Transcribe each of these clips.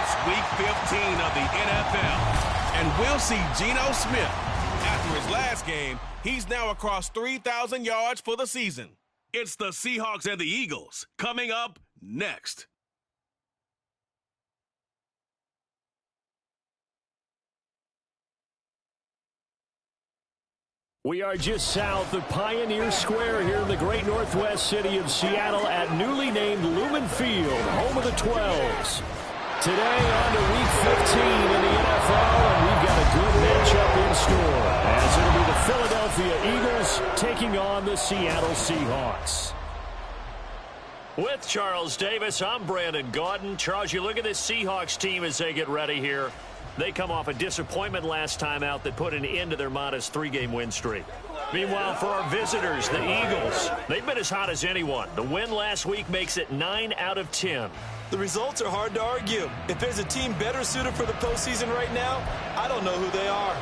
It's Week 15 of the NFL, and we'll see Geno Smith. After his last game, he's now across 3,000 yards for the season. It's the Seahawks and the Eagles coming up next. We are just south of Pioneer Square here in the great northwest city of Seattle at newly named Lumen Field, home of the 12s. Today on to Week 15 in the NFL, and we've got a good matchup in store, as it'll be the Philadelphia Eagles taking on the Seattle Seahawks. With Charles Davis, I'm Brandon Gaudin. Charles, you look at this Seahawks team as they get ready here. They come off a disappointment last time out that put an end to their modest 3-game win streak. Meanwhile, for our visitors, the Eagles, they've been as hot as anyone. The win last week makes it 9 out of 10. The results are hard to argue. If there's a team better suited for the postseason right now, I don't know who they are.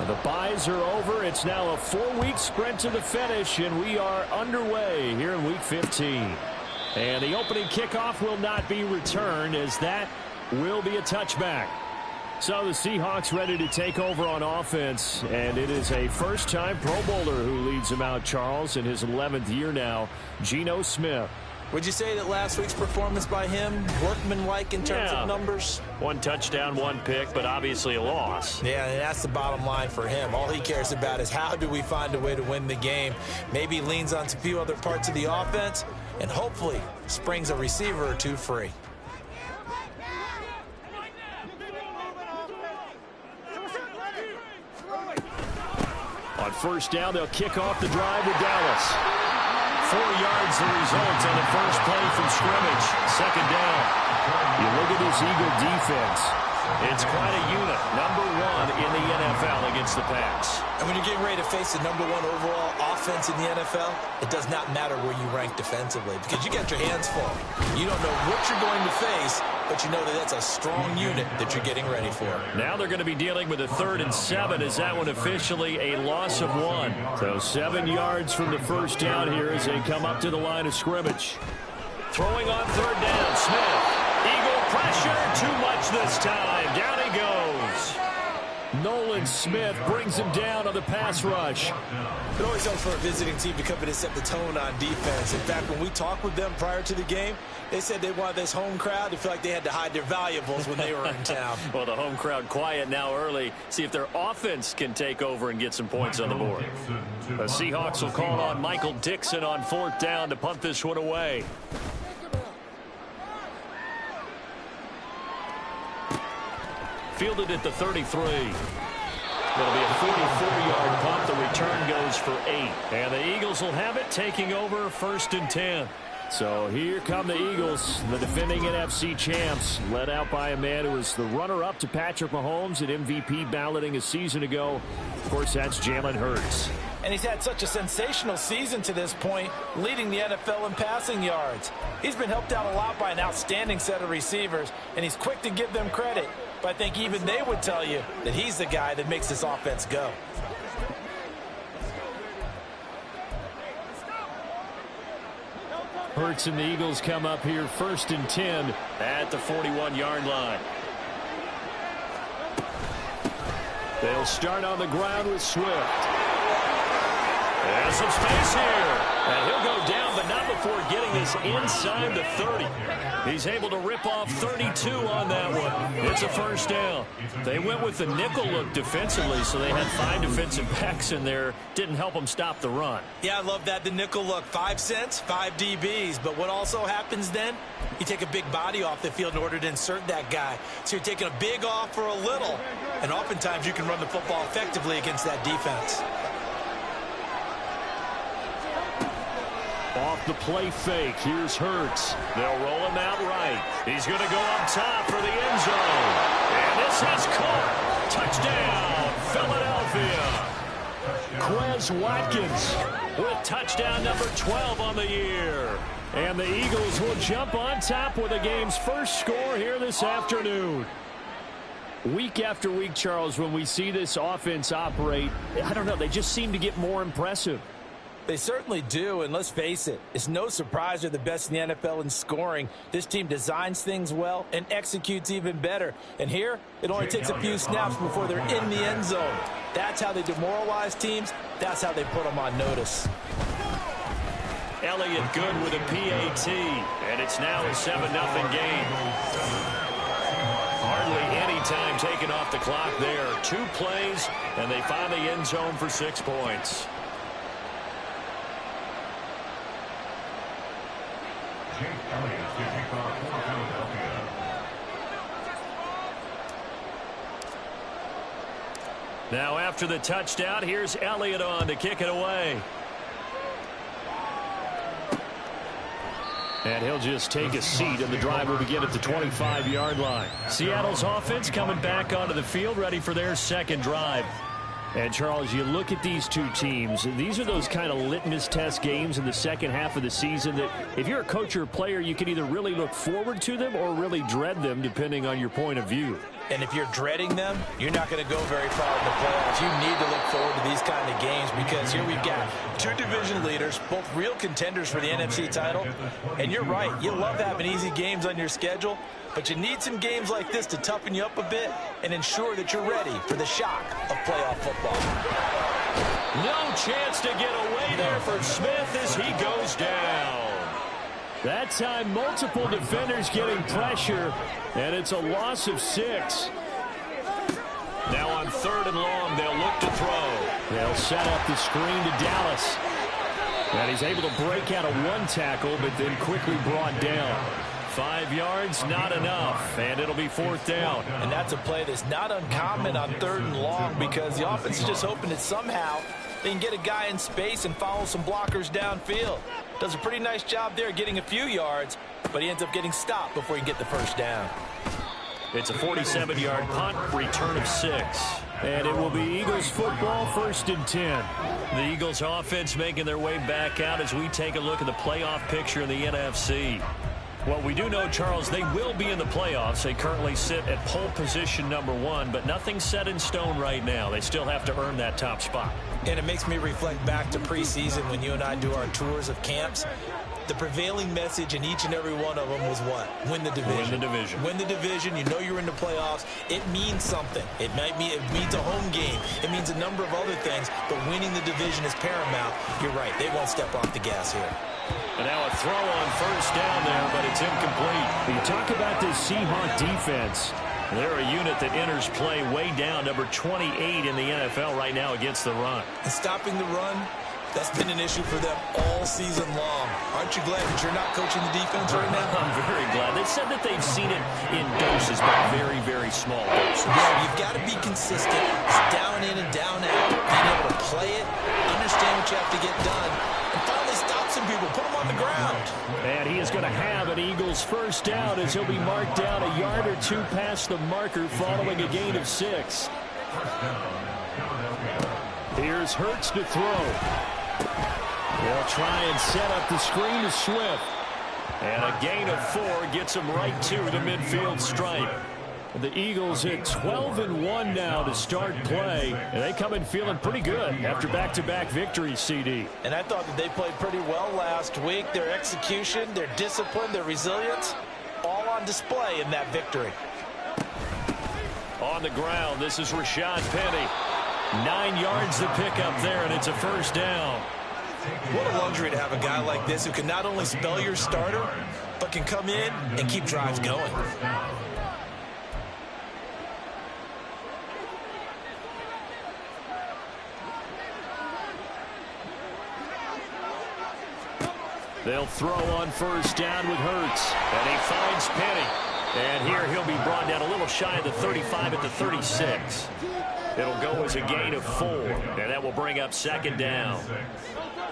The byes are over. It's now a 4-week sprint to the finish, and we are underway here in Week 15. And the opening kickoff will not be returned, as that will be a touchback. So the Seahawks ready to take over on offense, and it is a first-time Pro Bowler who leads them out, Charles, in his 11th year now, Geno Smith. Would you say that last week's performance by him, workmanlike in terms of numbers? 1 touchdown, 1 pick, but obviously a loss. Yeah, and that's the bottom line for him. All he cares about is how do we find a way to win the game. Maybe he leans on a few other parts of the offense, and hopefully springs a receiver or two free. On first down, they'll kick off the drive with Dallas. 4 yards the result on the first play from scrimmage. Second down. You look at this Eagle defense. It's quite a unit. Number 1 in the NFL against the pass. And when you're getting ready to face the number 1 overall offense in the NFL, it does not matter where you rank defensively because you got your hands full. You don't know what you're going to face, but you know that that's a strong unit that you're getting ready for. Now they're going to be dealing with a 3rd and 7. Is that one officially a loss of 1? So 7 yards from the first down here as they come up to the line of scrimmage. Throwing on 3rd down, Smith. Eagle pressure, too much this time. Down he goes. Nolan Smith brings him down on the pass rush. It always helps for a visiting team to come in and set the tone on defense. In fact, when we talked with them prior to the game, they said they wanted this home crowd to feel like they had to hide their valuables when they were in town. Well, the home crowd quiet now early. See if their offense can take over and get some points on the board. The Seahawks will call on Michael Dixon on 4th down to punt this one away. Fielded at the 33. It'll be a 44-yard punt. The return goes for 8. And the Eagles will have it, taking over 1st and 10. So here come the Eagles, the defending NFC champs, led out by a man who was the runner-up to Patrick Mahomes at MVP balloting a season ago. Of course, that's Jalen Hurts. And he's had such a sensational season to this point, leading the NFL in passing yards. He's been helped out a lot by an outstanding set of receivers, and he's quick to give them credit. But I think even they would tell you that he's the guy that makes this offense go. Hurts and the Eagles come up here 1st and 10 at the 41-yard line. They'll start on the ground with Swift. There's some space here. And he'll go down, but not before getting this inside the 30. He's able to rip off 32 on that one. It's a 1st down. They went with the nickel look defensively, so they had 5 defensive backs in there. Didn't help them stop the run. Yeah, I love that, the nickel look. 5 cents, 5 DBs. But what also happens then, you take a big body off the field in order to insert that guy. So you're taking a big off for a little. And oftentimes you can run the football effectively against that defense. Off the play fake, here's Hurts. They'll roll him out right. He's going to go up top for the end zone. And this is caught. Touchdown, Philadelphia. Quez Watkins with touchdown number 12 on the year. And the Eagles will jump on top with the game's first score here this afternoon. Week after week, Charles, when we see this offense operate, I don't know, they just seem to get more impressive. They certainly do, and let's face it, it's no surprise they're the best in the NFL in scoring. This team designs things well and executes even better. And here, it only takes a few snaps before they're in the end zone. That's how they demoralize teams. That's how they put them on notice. Elliott good with a PAT, and it's now a 7-0 game. Hardly any time taken off the clock there. 2 plays, and they find the end zone for 6 points. Now after the touchdown, here's Elliott on to kick it away. And he'll just take a seat, and the drive will begin at the 25-yard line. Seattle's offense coming back onto the field, ready for their second drive. And, Charles, you look at these two teams, these are those kind of litmus test games in the second half of the season that if you're a coach or a player, you can either really look forward to them or really dread them, depending on your point of view. And if you're dreading them, you're not going to go very far in the playoffs. You need to look forward to these kind of games because here we've got 2 division leaders, both real contenders for the NFC title. And you're right, you love having easy games on your schedule, but you need some games like this to toughen you up a bit and ensure that you're ready for the shock of playoff football. No chance to get away there for Smith as he goes down. That time, multiple defenders getting pressure, and it's a loss of 6. Now on 3rd and long, they'll look to throw. They'll set up the screen to Dallas. And he's able to break out of 1 tackle, but then quickly brought down. 5 yards, not enough, and it'll be 4th down. And that's a play that's not uncommon on 3rd and long because the offense is just hoping that somehow they can get a guy in space and follow some blockers downfield. Does a pretty nice job there getting a few yards, but he ends up getting stopped before he can get the first down. It's a 47-yard punt, return of 6. And it will be Eagles football, 1st and 10. The Eagles offense making their way back out as we take a look at the playoff picture in the NFC. Well, we do know, Charles, they will be in the playoffs. They currently sit at pole position number 1, but nothing's set in stone right now. They still have to earn that top spot. And it makes me reflect back to preseason when you and I do our tours of camps. The prevailing message in each and every one of them was what? Win the division. Win the division. Win the division. You know you're in the playoffs. It means something. It means a home game. It means a number of other things, but winning the division is paramount. You're right. They won't step off the gas here. And now a throw on 1st down there, but it's incomplete. You talk about this Seahawk defense. They're a unit that enters play way down, number 28 in the NFL right now against the run. And stopping the run, that's been an issue for them all season long. Aren't you glad that you're not coaching the defense right now? I'm very glad. They said that they've seen it in doses, but very, very small doses. Yeah, you've got to be consistent. It's down in and down out. Being able to play it, understand what you have to get done, and finally stop some people, put them on the ground. And he is going to have an Eagles 1st down as he'll be marked down a yard or 2 past the marker following a gain of 6. Here's Hurts to throw. They'll try and set up the screen to Swift. And a gain of 4 gets him right to the midfield stripe. The Eagles hit 12-1 now to start play. And they come in feeling pretty good after back-to-back victories, CD. And I thought that they played pretty well last week. Their execution, their discipline, their resilience, all on display in that victory. On the ground, this is Rashad Penny. 9 yards to pick up there, and it's a 1st down. What a luxury to have a guy like this who can not only spell your starter, but can come in and keep drives going. They'll throw on 1st down with Hurts, and he finds Penny. And here he'll be brought down a little shy of the 35 at the 36. It'll go as a gain of 4, and that will bring up 2nd down.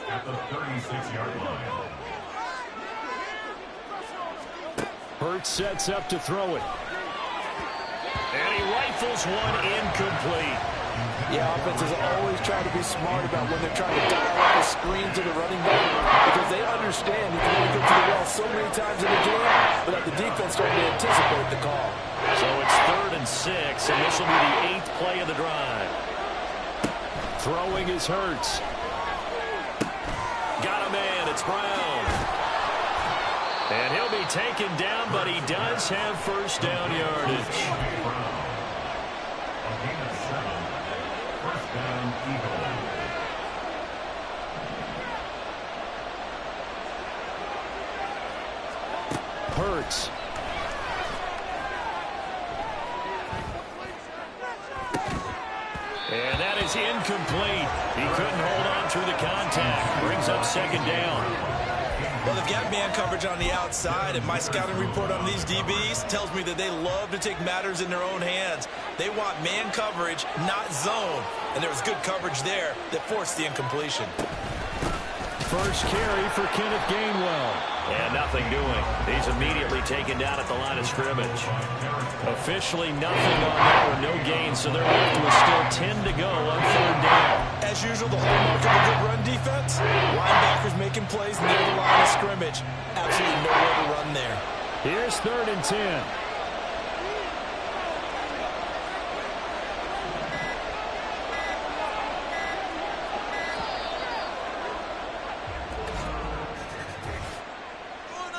At the 36-yard line. Hurts sets up to throw it. And he rifles one incomplete. Yeah, offenses always try to be smart about when they're trying to dial up a screen to the running back because they understand you can only go to the well so many times in a game without the defense starting to anticipate the call. So it's 3rd and 6, and this will be the 8th play of the drive. Throwing is Hurts. Got a man. It's Brown. And he'll be taken down, but he does have first down yardage. First down, Eagles. Hurts. And that is incomplete. He couldn't hold on through the contact. Brings up 2nd down. Well, they've got man coverage on the outside, and my scouting report on these DBs tells me that they love to take matters in their own hands. They want man coverage, not zone. And there was good coverage there that forced the incompletion. First carry for Kenneth Gainwell. And nothing doing. He's immediately taken down at the line of scrimmage. Officially nothing on that one, no gain, so they're left with still 10 to go on 3rd down. As usual, the hallmark of a good run defense, linebackers making plays near the line of scrimmage. Absolutely nowhere to run there. Here's 3rd and 10.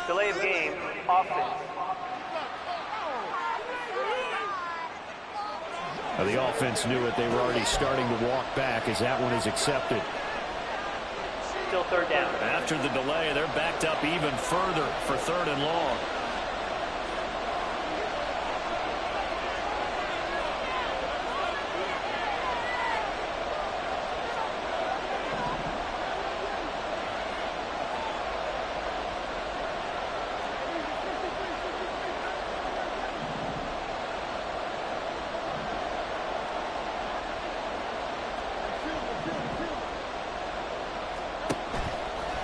Delay of game, offense. Well, the offense knew it. They were already starting to walk back as that one is accepted. Still 3rd down. After the delay, they're backed up even further for 3rd and long.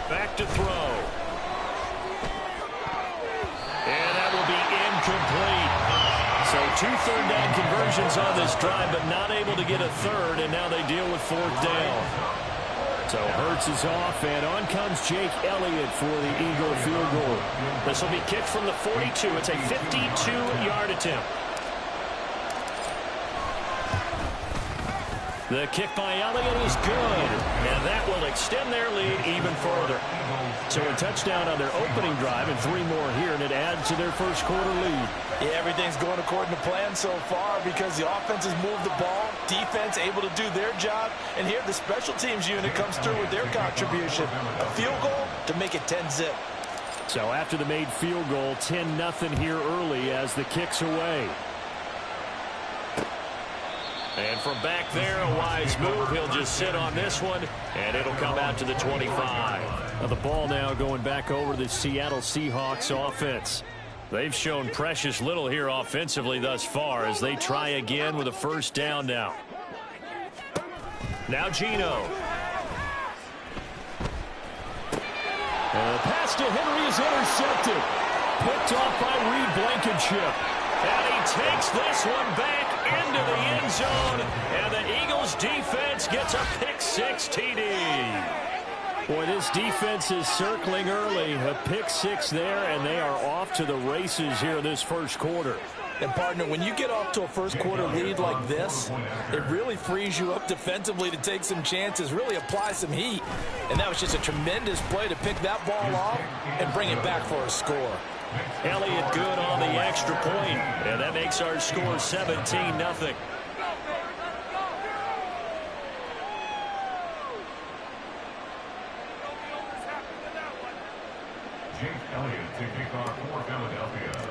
Back to throw. And that will be incomplete. So 2 third down conversions on this drive, but not able to get a 3rd, and now they deal with 4th down. So Hurts is off, and on comes Jake Elliott for the Eagle field goal. This will be kicked from the 42. It's a 52-yard attempt. The kick by Elliott is good, and that will extend their lead even further. So a touchdown on their opening drive and 3 more here, and it adds to their first quarter lead. Yeah, everything's going according to plan so far because the offense has moved the ball, defense able to do their job, and here the special teams unit comes through with their contribution. A field goal to make it 10-zip. So after the made field goal, 10-0 here early as the kick's away. And from back there, a wise move. He'll just sit on this one, and it'll come out to the 25. Now the ball now going back over to the Seattle Seahawks offense. They've shown precious little here offensively thus far as they try again with a first down now. Now Geno. And the pass to Henry is intercepted. Picked off by Reed Blankenship. And he takes this one back into the end zone, and the Eagles defense gets a pick-6 TD. Boy, this defense is circling early. A pick-6 there, and they are off to the races here this first quarter. And, partner, when you get off to a first-quarter lead like this, it really frees you up defensively to take some chances, really apply some heat. And that was just a tremendous play to pick that ball off and bring it back for a score. Elliott good on the extra point, and that makes our score 17-0. Jake Elliott to kick off for Philadelphia.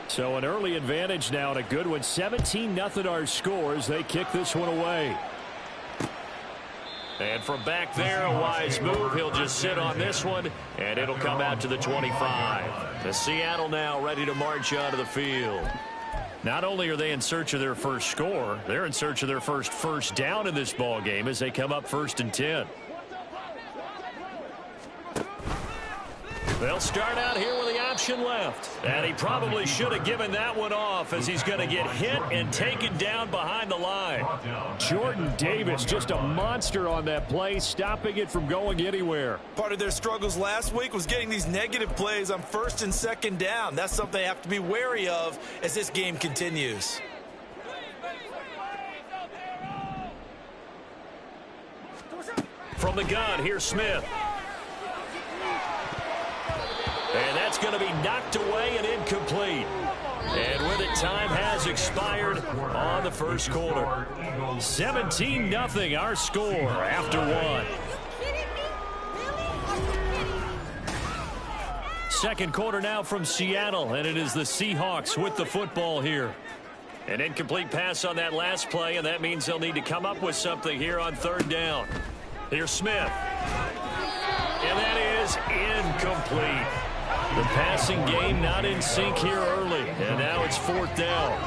So an early advantage now and a good one. 17-0 our scores. They kick this one away. And from back there, a wise move. He'll just sit on this one, and it'll come out to the 25. The Seattle now ready to march onto the field. Not only are they in search of their first score, they're in search of their first down in this ball game as they come up 1st and 10. They'll start out here with the option left. And he probably should have given that one off as he's going to get hit and taken down behind the line. Jordan Davis, just a monster on that play, stopping it from going anywhere. Part of their struggles last week was getting these negative plays on first and second down. That's something they have to be wary of as this game continues. From the gun, here's Smith. And that's going to be knocked away and incomplete. And with it, time has expired on the first quarter. 17-0 our score after one. Second quarter now from Seattle, and it is the Seahawks with the football here. An incomplete pass on that last play, and that means they'll need to come up with something here on third down. Here's Smith. And that is incomplete. The passing game not in sync here early, and now it's fourth down.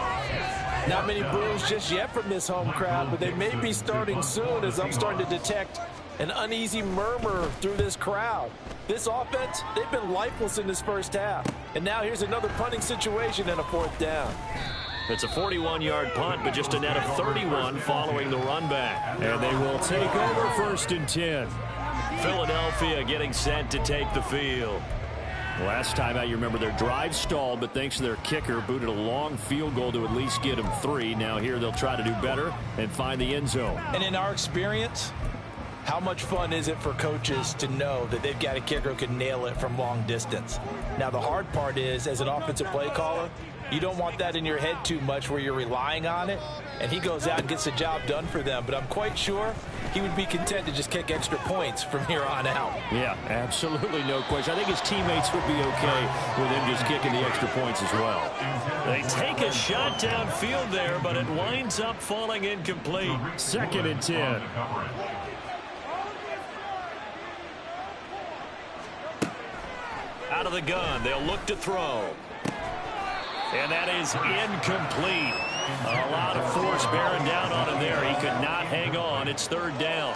Not many boos just yet from this home crowd, but they may be starting soon as I'm starting to detect an uneasy murmur through this crowd. This offense, they've been lifeless in this first half. And now here's another punting situation and a fourth down. It's a 41-yard punt, but just a net of 31 following the run back. And they will take over first and 10. Philadelphia getting set to take the field. Last time out, you remember their drive stalled, but thanks to their kicker, booted a long field goal to at least get them 3. Now here they'll try to do better and find the end zone. And in our experience, how much fun is it for coaches to know that they've got a kicker who can nail it from long distance? Now the hard part is, as an offensive play caller, you don't want that in your head too much where you're relying on it, and he goes out and gets the job done for them. But I'm quite sure he would be content to just kick extra points from here on out. Yeah, absolutely no question. I think his teammates would be okay with him just kicking the extra points as well. They take a shot downfield there, but it winds up falling incomplete. Second and 10. Out of the gun, they'll look to throw. And that is incomplete. A lot of force bearing down on him there. He could not hang on. It's third down.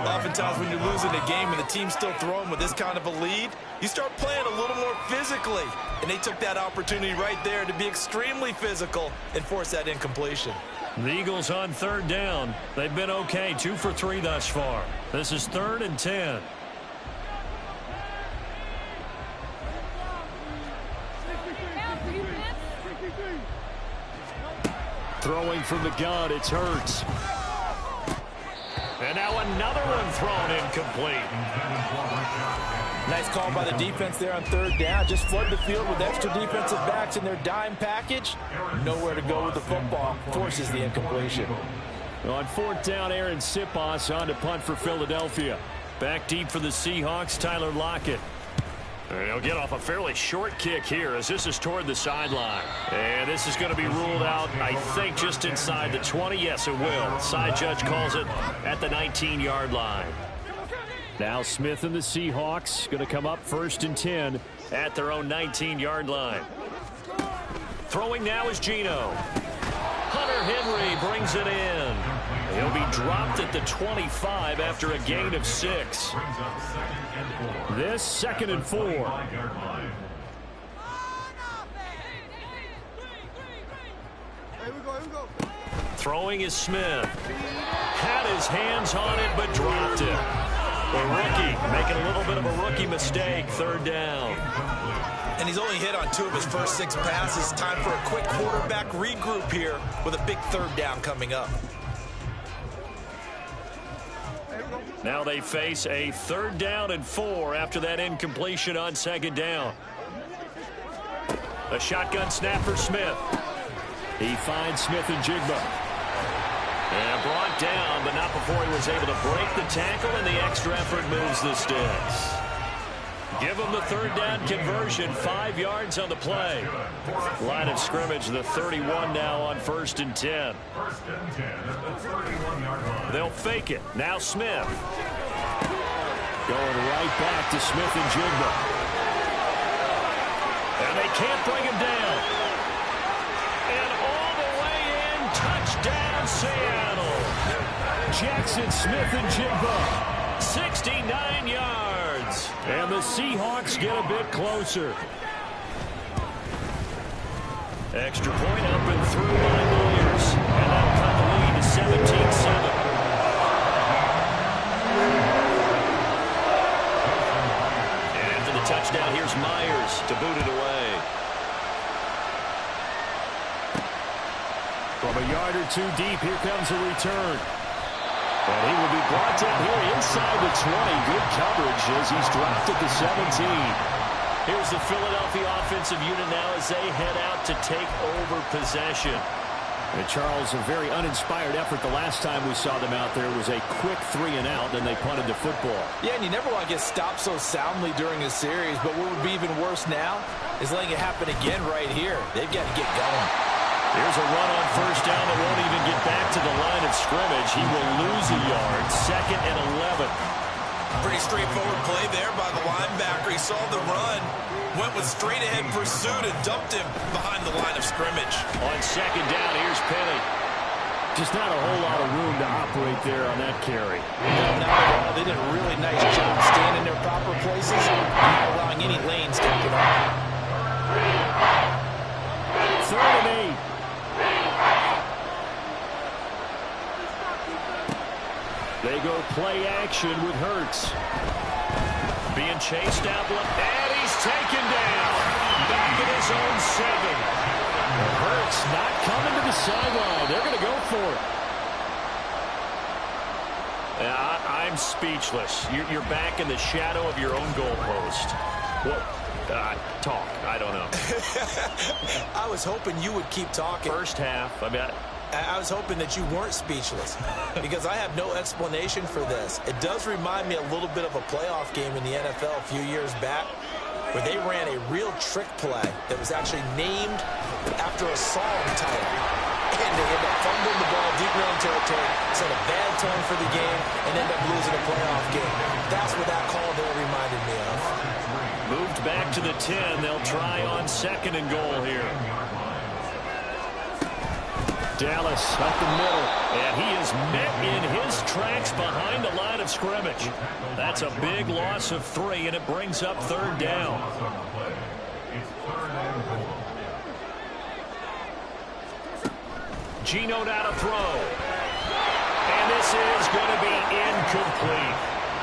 Oftentimes when you're losing a game and the team's still throwing with this kind of a lead, you start playing a little more physically. And they took that opportunity right there to be extremely physical and force that incompletion. The Eagles on third down. They've been okay, 2 for 3 thus far. This is third and 10. Throwing from the gun, it's Hurts. And now another one thrown incomplete. Nice call by the defense there on third down. Just flood the field with extra defensive backs in their dime package. Nowhere to go with the football. Forces the incompletion. On fourth down, Aaron Sipos on to punt for Philadelphia. Back deep for the Seahawks, Tyler Lockett. He'll get off a fairly short kick here as this is toward the sideline. And this is going to be ruled out, I think, just inside the 20. Yes, it will. Side judge calls it at the 19-yard line. Now Smith and the Seahawks going to come up first and 10 at their own 19-yard line. Throwing now is Geno. Hunter Henry brings it in. He'll be dropped at the 25 after a gain of 6. This second and 4. Throwing is Smith. Had his hands on it, but dropped it. The rookie making a little bit of a rookie mistake. Third down. And he's only hit on 2 of his first 6 passes. Time for a quick quarterback regroup here with a big third down coming up. Now they face a third down and 4 after that incompletion on second down. A shotgun snap for Smith. He finds Smith and Jigba. And brought down, but not before he was able to break the tackle, and the extra effort moves the sticks. Give him the third down conversion, 5 yards on the play. Line of scrimmage, the 31 now on first and 10. They'll fake it. Now Smith. Going right back to Smith and Jigba. And they can't bring him down. And all the way in, touchdown Seattle. Jackson Smith and Jigba 69 yards. And the Seahawks get a bit closer. Extra point up and through by Myers. And that'll cut the lead to 17-7. And for the touchdown, here's Myers to boot it away. From a yard or two deep, here comes a return. And he will be brought down here inside the 20. Good coverage as he's dropped at the 17. Here's the Philadelphia offensive unit now as they head out to take over possession. And Charles, a very uninspired effort the last time we saw them out there. It was a quick 3-and-out, then they punted the football. Yeah, and you never want to get stopped so soundly during a series, but what would be even worse now is letting it happen again right here. They've got to get going. Here's a run on first down that won't even get back to the line of scrimmage. He will lose a yard. 2nd and 11. Pretty straightforward play there by the linebacker. He saw the run, went with straight-ahead pursuit, and dumped him behind the line of scrimmage. On 2nd down, here's Penny. Just not a whole lot of room to operate there on that carry. No, not at all. They did a really nice job staying in their proper places and not allowing any lanes to open up. 3rd and 8. They go play action with Hurts. Being chased out, and he's taken down. Back at his own 7. Hurts not coming to the sideline. They're going to go for it. I'm speechless. You're back in the shadow of your own goalpost. What? Talk. I don't know. I was hoping you would keep talking. First half, I was hoping that you weren't speechless because I have no explanation for this. It does remind me a little bit of a playoff game in the NFL a few years back where they ran a real trick play that was actually named after a song title. And they end up fumbling the ball deep around territory, set a bad tone for the game, and end up losing a playoff game. That's what that call there reminded me of. Moved back to the 10. They'll try on 2nd and goal here. Dallas up the middle, and he is met in his tracks behind the line of scrimmage. That's a big loss of 3, and it brings up 3rd down. Geno now to throw. And this is going to be incomplete.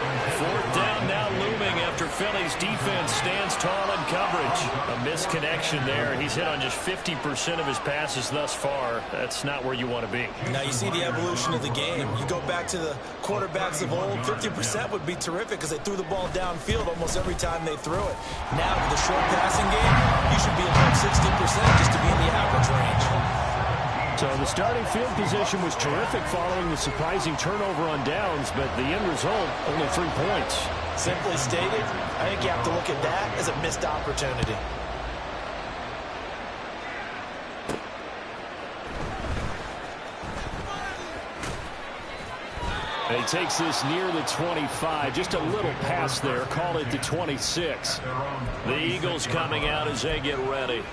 4th down now looming after Philly's defense stands tall in coverage. A misconnection there. He's hit on just 50% of his passes thus far. That's not where you want to be. Now you see the evolution of the game. You go back to the quarterbacks of old, 50% would be terrific because they threw the ball downfield almost every time they threw it. Now with the short passing game, you should be above 60% just to be in the average range. So the starting field position was terrific following the surprising turnover on downs, but the end result, only 3 points. Simply stated, I think you have to look at that as a missed opportunity. And he takes this near the 25, just a little pass there, call it the 26. The Eagles coming out as they get ready.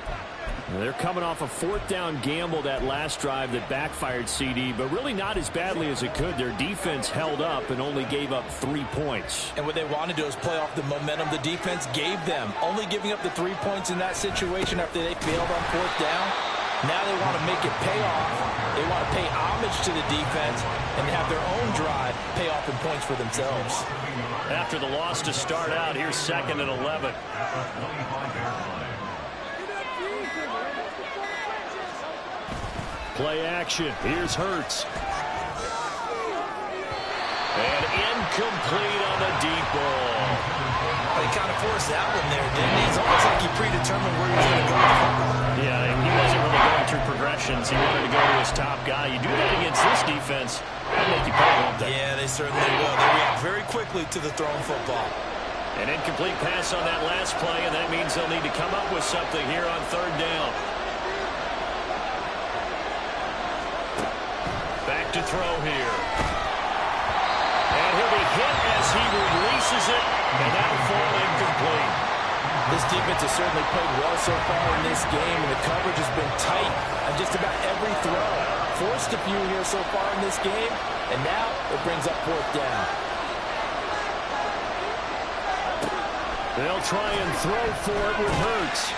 They're coming off a 4th down gamble that last drive that backfired CD, but really not as badly as it could. Their defense held up and only gave up 3 points. And what they want to do is play off the momentum the defense gave them. Only giving up the 3 points in that situation after they failed on 4th down. Now they want to make it pay off. They want to pay homage to the defense and have their own drive pay off in points for themselves. After the loss to start out, here's 2nd and 11. Play action. Here's Hurts. And incomplete on the deep ball. He kind of forced that one there, didn't he? It's almost like he predetermined where he was going to go with the football. Yeah, he wasn't really going through progressions. He wanted to go to his top guy. You do that against this defense, they'll make you pay, won't they? Yeah, they certainly will. They react very quickly to the thrown football. An incomplete pass on that last play, and that means they'll need to come up with something here on 3rd down. Back to throw here. And he'll be hit as he releases it, and that'll fall incomplete. This defense has certainly played well so far in this game, and the coverage has been tight on just about every throw. Forced a few here so far in this game, and now it brings up 4th down. They'll try and throw for it with Hurts.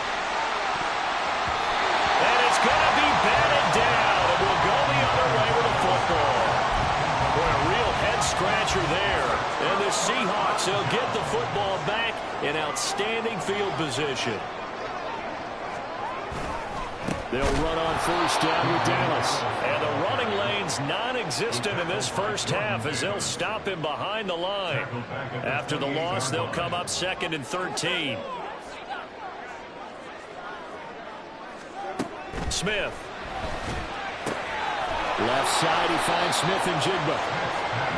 And it's going to be batted down. It will go the other way with the football. Boy, a real head-scratcher there. And the Seahawks will get the football back in outstanding field position. They'll run on first down with Dallas. And the running lane's non-existent in this first half as they'll stop him behind the line. After the loss, they'll come up 2nd and 13. Smith. Left side, he finds Smith and Jigba.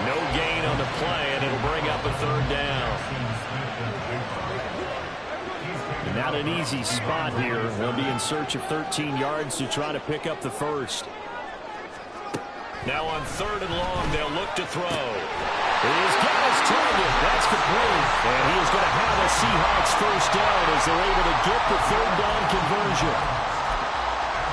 No gain on the play, and it'll bring up a 3rd down. Not an easy spot here. They'll be in search of 13 yards to try to pick up the first. Now on 3rd and long, they'll look to throw. He's got his target. That's complete. And he is going to have a Seahawks first down as they're able to get the 3rd down conversion.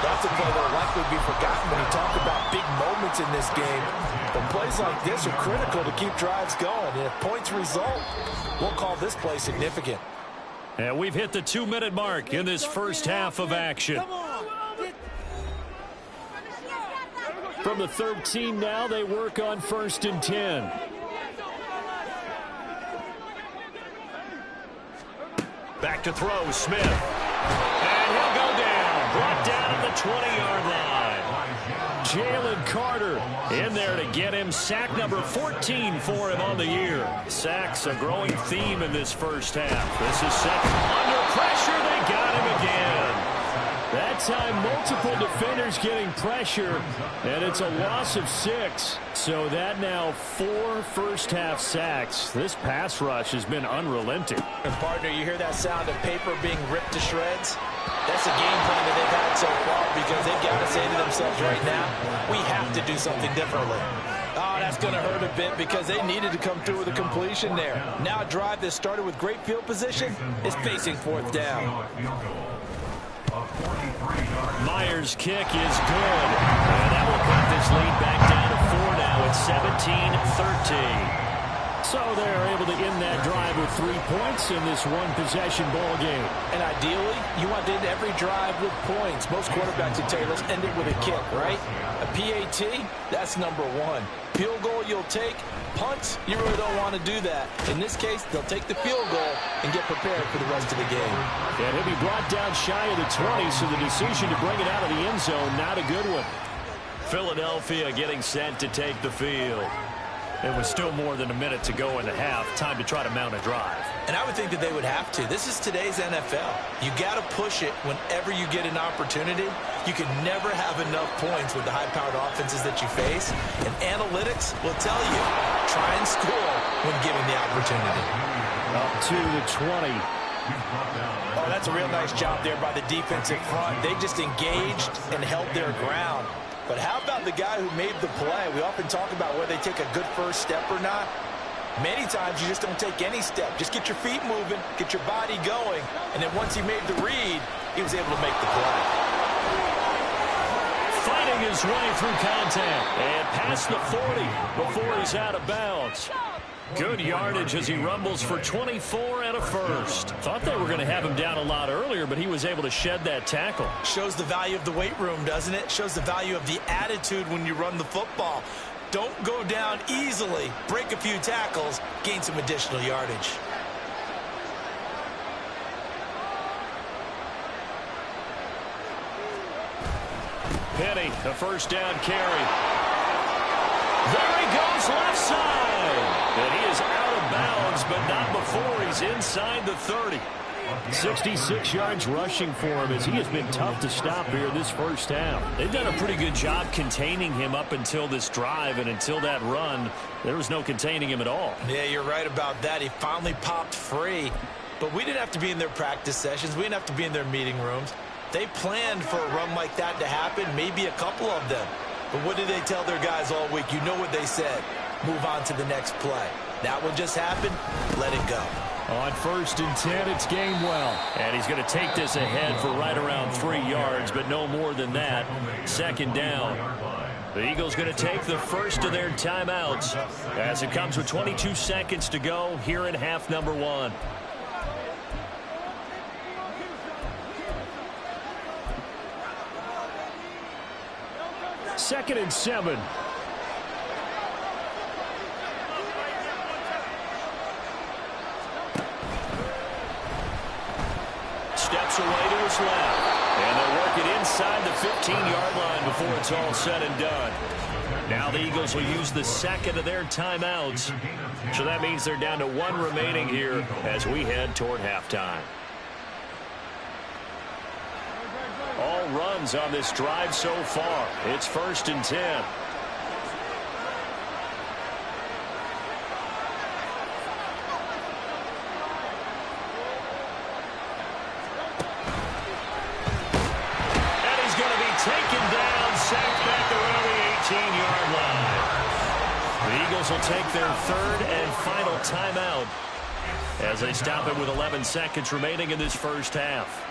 That's a play that will likely be forgotten when you talk about big moments in this game. But plays like this are critical to keep drives going. And if points result, we'll call this play significant. And we've hit the 2-minute mark in this first half of action. From the 13 now, they work on 1st and 10. Back to throw, Smith. And he'll go down. Brought down at the 20-yard line. Jalen Carter in there to get him sack number 14 for him on the year. Sacks a growing theme in this first half. This is second. Under pressure, they got him again. That time, multiple defenders getting pressure, and it's a loss of 6. So that now 4 first-half sacks. This pass rush has been unrelenting. And partner, you hear that sound of paper being ripped to shreds? That's a game plan that they've had so far because they've got to say to themselves right now, we have to do something differently. Oh, that's going to hurt a bit because they needed to come through with a completion there. Now a drive that started with great field position is facing 4th down. Myers' kick is good. And that will cut this lead back down to 4 now. It's 17-13. So they're able to end that drive with 3 points in this one-possession ball game. And ideally, you want to end every drive with points. Most quarterbacks would tell you, let's end it with a kick, right? A PAT, that's number 1. Field goal you'll take. Punts, you really don't want to do that. In this case, they'll take the field goal and get prepared for the rest of the game. And he'll be brought down shy of the 20, so the decision to bring it out of the end zone, not a good one. Philadelphia getting set to take the field. It was still more than a minute to go in the half. Time to try to mount a drive. And I would think that they would have to. This is today's NFL. You got to push it whenever you get an opportunity. You can never have enough points with the high-powered offenses that you face. And analytics will tell you, try and score when given the opportunity. Up to the 20. Oh, that's a real nice job there by the defensive front. They just engaged and held their ground. But how about the guy who made the play? We often talk about whether they take a good first step or not. Many times you just don't take any step. Just get your feet moving, get your body going, and then once he made the read, he was able to make the play. Fighting his way through contact and past the 40 before he's out of bounds. Good yardage as he rumbles for 24 and a first. Thought they were going to have him down a lot earlier, but he was able to shed that tackle. Shows the value of the weight room, doesn't it? Shows the value of the attitude when you run the football. Don't go down easily. Break a few tackles. Gain some additional yardage. Penny, a first down carry. There he goes left side. And he is out of bounds, but not before he's inside the 30. 66 yards rushing for him as he has been tough to stop here this first half. They've done a pretty good job containing him up until this drive, and until that run, there was no containing him at all. Yeah, you're right about that. He finally popped free. But we didn't have to be in their practice sessions. We didn't have to be in their meeting rooms. They planned for a run like that to happen, maybe a couple of them. But what did they tell their guys all week? You know what they said. Move on to the next play. That one just happened. Let it go. On 1st and 10, it's Gainwell. And he's going to take this ahead for right around 3 yards, but no more than that. 2nd down. The Eagles going to take the first of their timeouts as it comes with 22 seconds to go here in half number 1. 2nd and 7. Steps away to his left. And they'll work it inside the 15-yard line before it's all said and done. Now the Eagles will use the second of their timeouts. So that means they're down to 1 remaining here as we head toward halftime. All runs on this drive so far. It's 1st and 10. Taken down, sacked back around the 18-yard line. The Eagles will take their 3rd and final timeout as they stop it with 11 seconds remaining in this first half.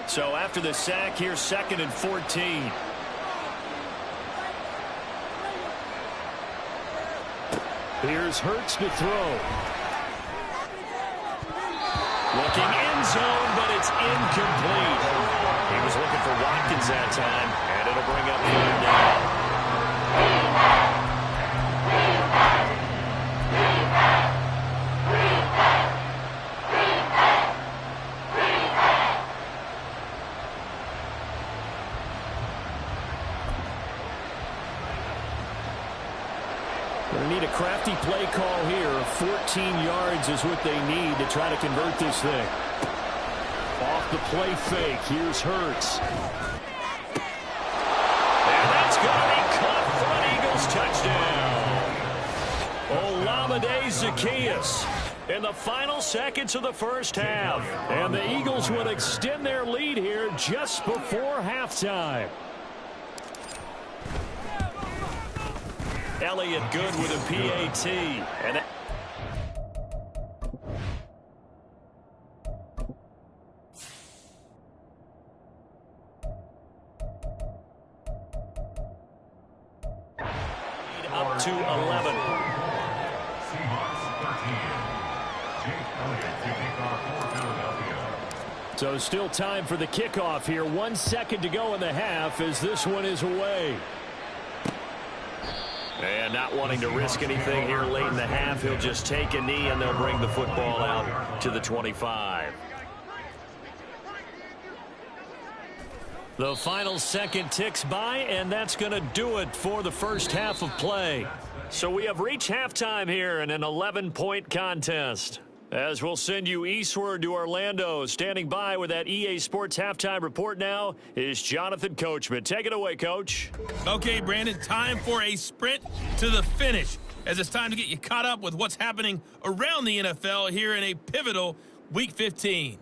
So after the sack, here's 2nd and 14. Here's Hurts to throw. Looking end zone, but it's incomplete. He was looking for Watkins that time, and it'll bring up 3rd down. Going to need a crafty play call here. 14 yards is what they need to try to convert this thing. Off the play fake. Here's Hurts. And that's going to be caught for an Eagles touchdown. Olamide Zaccheaus in the final seconds of the first half. And the Eagles will extend their lead here just before halftime. Elliott good with a PAT. And up to 11. So still time for the kickoff here. 1 second to go in the half as this one is away. And not wanting to risk anything here late in the half, he'll just take a knee and they'll bring the football out to the 25. The final second ticks by, and that's going to do it for the first half of play. So we have reached halftime here in an 11-point contest. As we'll send you eastward to Orlando, standing by with that EA Sports halftime report now is Jonathan Coachman. Take it away, Coach. Okay, Brandon, time for a sprint to the finish, as it's time to get you caught up with what's happening around the NFL here in a pivotal Week 15.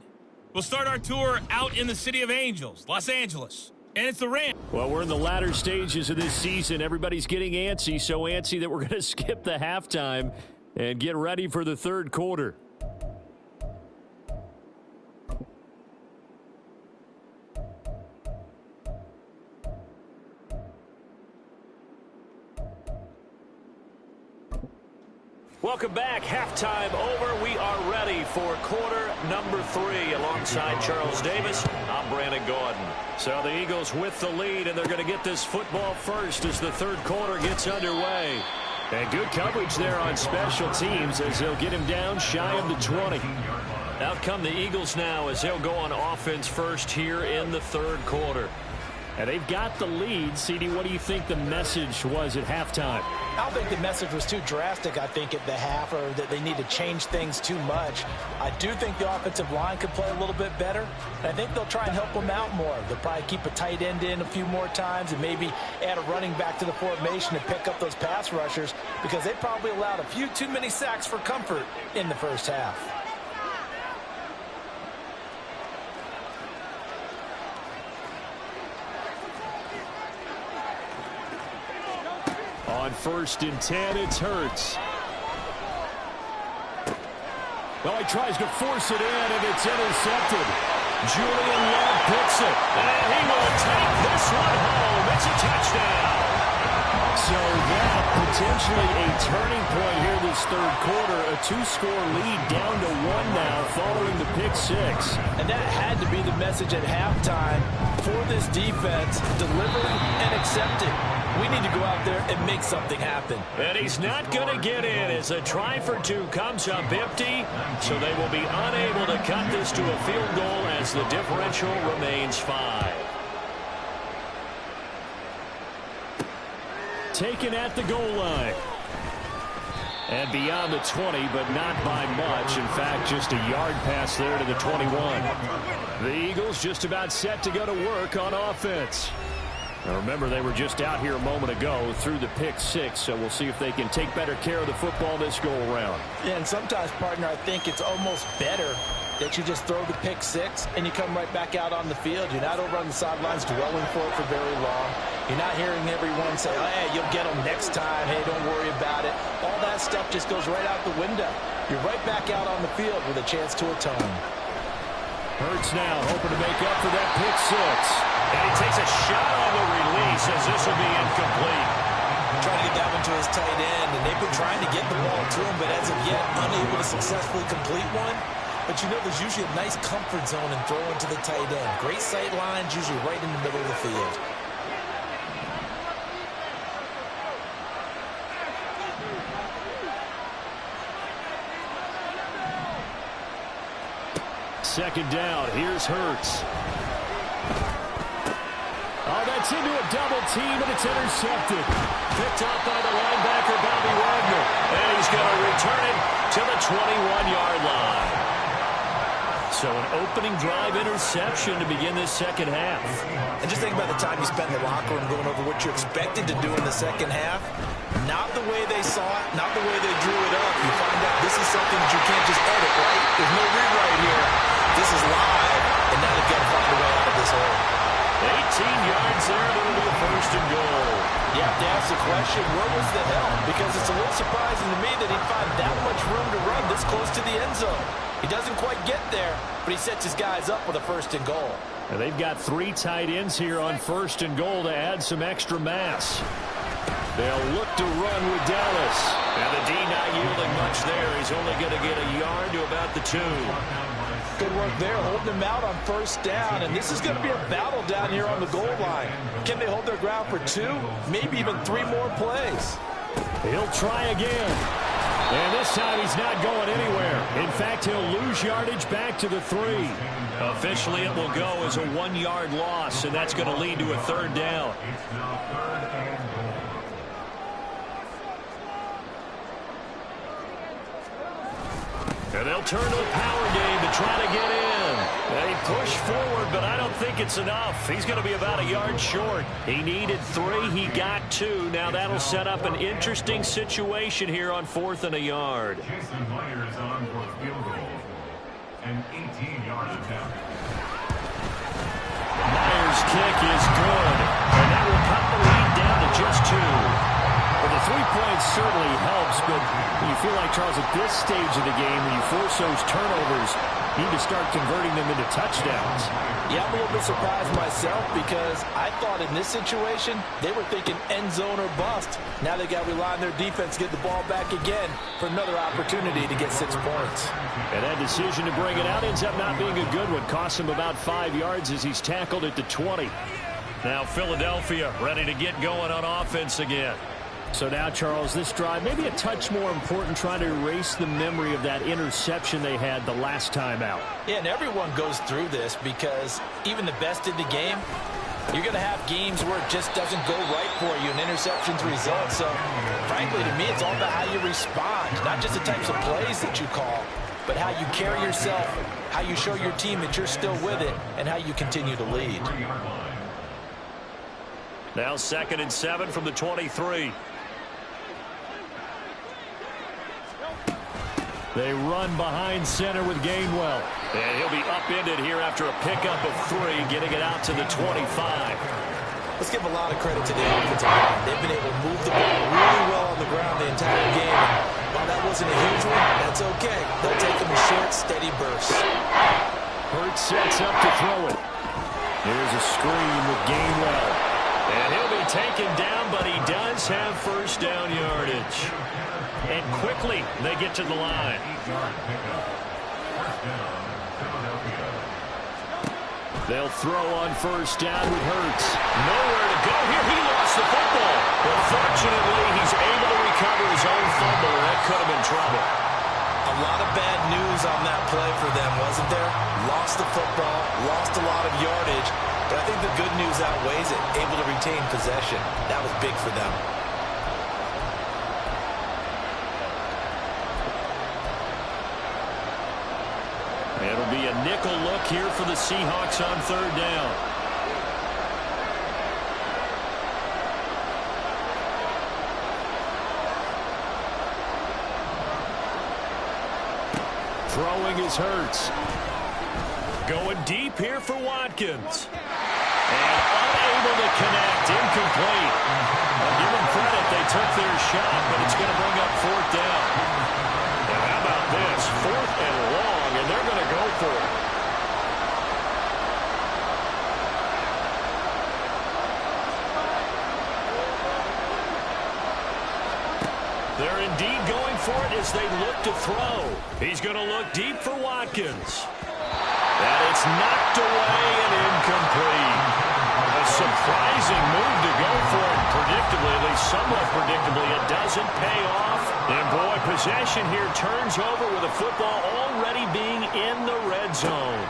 We'll start our tour out in the City of Angels, Los Angeles, and it's the Rams. Well, we're in the latter stages of this season. Everybody's getting antsy, so antsy that we're going to skip the halftime and get ready for the third quarter. Welcome back. Halftime over. We are ready for quarter number 3. Alongside Charles Davis, I'm Brandon Gordon. So the Eagles with the lead, and they're going to get this football first as the third quarter gets underway. And good coverage there on special teams as they'll get him down shy of the 20. Out come the Eagles now as they'll go on offense first here in the third quarter. And they've got the lead. CD, what do you think the message was at halftime? I don't think the message was too drastic, I think, at the half, or that they need to change things too much. I do think the offensive line could play a little bit better, and I think they'll try and help them out more. They'll probably keep a tight end in a few more times and maybe add a running back to the formation to pick up those pass rushers, because they probably allowed a few too many sacks for comfort in the first half. On 1st and 10, it's Hurts. Well, he tries to force it in, and it's intercepted. Julian Love picks it. And he will take this one home. It's a touchdown. So that potentially a turning point here this third quarter. A 2-score lead down to 1 now following the pick six. And that had to be the message at halftime for this defense. Deliver and accept it. We need to go out there and make something happen. And he's not going to get in as a try for 2 comes up empty. So they will be unable to cut this to a field goal as the differential remains 5. Taken at the goal line. And beyond the 20, but not by much. In fact, just a yard pass there to the 21. The Eagles just about set to go to work on offense. Now remember, they were just out here a moment ago through the pick six, so we'll see if they can take better care of the football this go-around. Yeah, and sometimes, partner, I think it's almost better that you just throw the pick six and you come right back out on the field. You're not over on the sidelines dwelling for it for very long. You're not hearing everyone say, oh, hey, you'll get them next time. Hey, don't worry about it. All that stuff just goes right out the window. You're right back out on the field with a chance to atone. Hurts now, hoping to make up for that pick six. And he takes a shot on the release as this will be incomplete. Trying to get that one to his tight end, and they've been trying to get the ball to him, but as of yet, unable to successfully complete one. But you know there's usually a nice comfort zone in throwing to the tight end. Great sight lines, usually right in the middle of the field. Second down, here's Hurts. Oh, that's into a double team, and it's intercepted. Picked up by the linebacker, Bobby Wagner. And he's going to return it to the 21-yard line. So an opening drive interception to begin this second half. And just think about the time you spend in the locker room going over what you expected to do in the second half. Not the way they saw it, not the way they drew it up. You find out this is something that you can't just edit, right? There's no rewrite here. This is live, and now they've got to find a way out of this hole. 18 yards there, and it'll be a first and goal. You have to ask the question, where was the help? Because it's a little surprising to me that he'd find that much room to run this close to the end zone. He doesn't quite get there, but he sets his guys up with a first and goal. And they've got 3 tight ends here on first and goal to add some extra mass. They'll look to run with Dallas. And the D not yielding much there. He's only going to get a yard to about the 2. Good work there, holding them out on first down. And this is going to be a battle down here on the goal line. Can they hold their ground for 2, maybe even 3 more plays? He'll try again. And this time he's not going anywhere. In fact, he'll lose yardage back to the 3. Officially, it will go as a 1-yard loss, and that's going to lead to a third down. And they'll turn to a power game to try to get in. They push forward, but I don't think it's enough. He's going to be about a yard short. He needed 3. He got 2. Now that'll set up an interesting situation here on 4th and a yard. Jason Myers on for field goal. An 18-yard attempt. Myers' kick is good. And that will cut the lead down to just 2. Well, the 3 points certainly helps, but you feel like, Charles, at this stage of the game, when you force those turnovers, you need to start converting them into touchdowns. Yeah, I'm a little bit surprised myself because I thought in this situation, they were thinking end zone or bust. Now they got to rely on their defense to get the ball back again for another opportunity to get 6 points. And that decision to bring it out ends up not being a good one. Costs him about 5 yards as he's tackled at the 20. Now Philadelphia ready to get going on offense again. So now, Charles, this drive maybe a touch more important, trying to erase the memory of that interception they had the last time out. Yeah, and everyone goes through this because even the best in the game, you're going to have games where it just doesn't go right for you and interceptions result. So, frankly, to me, it's all about how you respond, not just the types of plays that you call, but how you carry yourself, how you show your team that you're still with it, and how you continue to lead. Now 2nd and 7 from the 23. They run behind center with Gainwell. And he'll be upended here after a pickup of 3, getting it out to the 25. Let's give a lot of credit to the offensive line. They've been able to move the ball really well on the ground the entire game. And while that wasn't a huge one, that's okay. They'll take them in short, steady bursts. Hurts sets up to throw it. Here's a screen with Gainwell. And he'll be taken down, but he does have first down yardage. And quickly, they get to the line. They'll throw on first down with Hurts. Nowhere to go here. He lost the football. But fortunately, he's able to recover his own fumble, and that could have been trouble. A lot of bad news on that play for them, wasn't there? Lost the football, lost a lot of yardage, but I think the good news outweighs it. Able to retain possession. That was big for them. It'll be a nickel look here for the Seahawks on third down. Throwing is Hurts. Going deep here for Watkins. And unable to connect. Incomplete. I'll give them credit. They took their shot, but it's going to bring up fourth down. And how about this? Fourth and long, and they're going to go for it. They're indeed going for it as they look to throw. He's going to look deep for Watkins. And it's knocked away and incomplete. A surprising move to go for it. Predictably, at least somewhat predictably, it doesn't pay off. And boy, possession here turns over with a football already being in the red zone.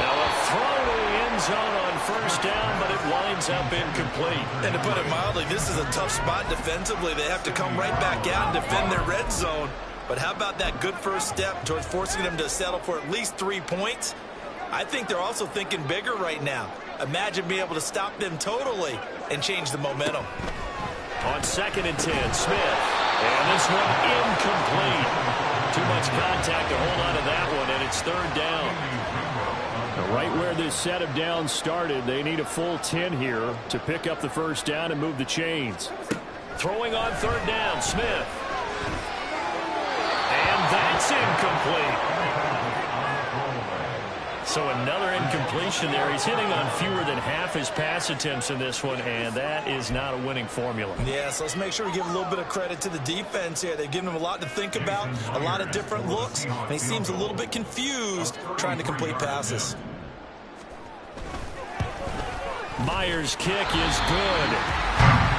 Now a throw to the end zone on first down, but it winds up incomplete. And to put it mildly, this is a tough spot defensively. They have to come right back out and defend their red zone. But how about that good first step towards forcing them to settle for at least 3 points? I think they're also thinking bigger right now. Imagine being able to stop them totally and change the momentum. On 2nd and 10, Smith. And this one incomplete. Too much contact to hold on to that one, and it's third down. Now, right where this set of downs started, they need a full 10 here to pick up the first down and move the chains. Throwing on third down, Smith. And that's incomplete. So another incompletion there. He's hitting on fewer than half his pass attempts in this one, and that is not a winning formula. Yeah, so let's make sure we give a little bit of credit to the defense here. They've given him a lot to think about, a lot of different looks, and he seems a little bit confused trying to complete passes. Myers' kick is good.